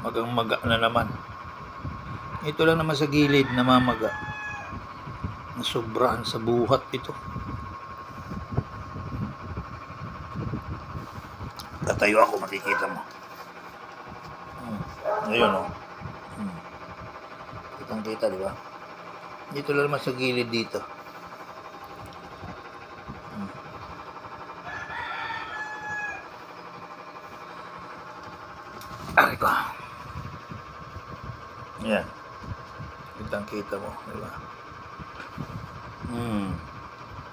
magang maga na naman. Ito lang naman sa gilid namamaga. Sobrahan sa buhat ito. Tatayo ako, makikita mo. Ayun o. Kitang kita, di ba? Dito lang naman sa gilid dito. Ari ko. Yan. Kitang kita mo, di ba?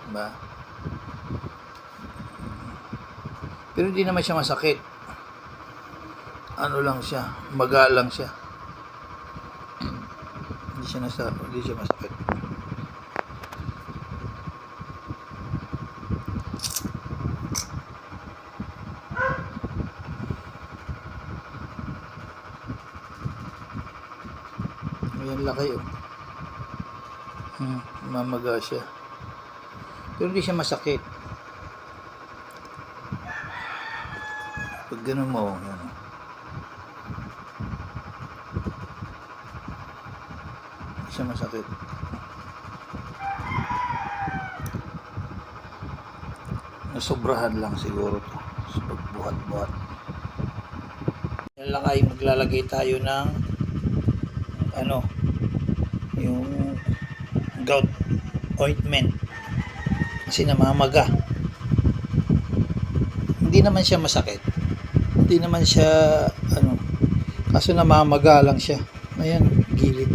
Diba? Pero hindi naman siya masakit. Ano lang siya, maga lang siya. Hindi siya masakit. Ayan laki oh. Mamaga siya. Pero hindi siya masakit. Pag ganun mo, yan. Hindi siya masakit. Nasobrahan lang siguro to sa pagbuhat-buhat. Yan lang ay maglalagay tayo ng yung gout ointment kasi namamaga. Hindi naman siya masakit, hindi naman siya kaso namamaga lang siya. Ayan, gilid.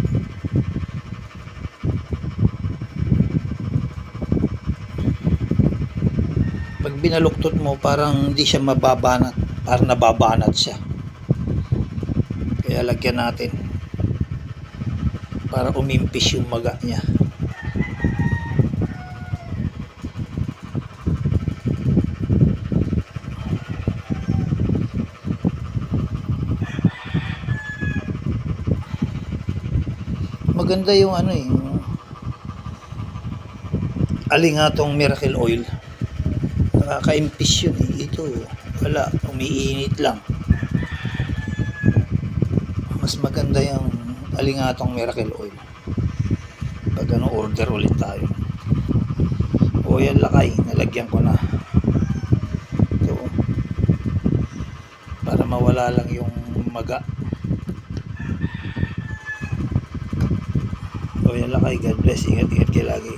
Pag binaluktot mo parang hindi siya mababanat, parang nababanat siya, kaya lagyan natin para umimpis yung maga niya. Maganda yung alingatong miracle oil. Nakaka-impis yun eh. Ito wala, umiinit lang. Mas maganda yung alingatong miracle oil. Pag order ulit tayo. O yan lakay, nalagyan ko na ito para mawala lang yung maga. O yan lakay, God bless, ingat kayo lagi.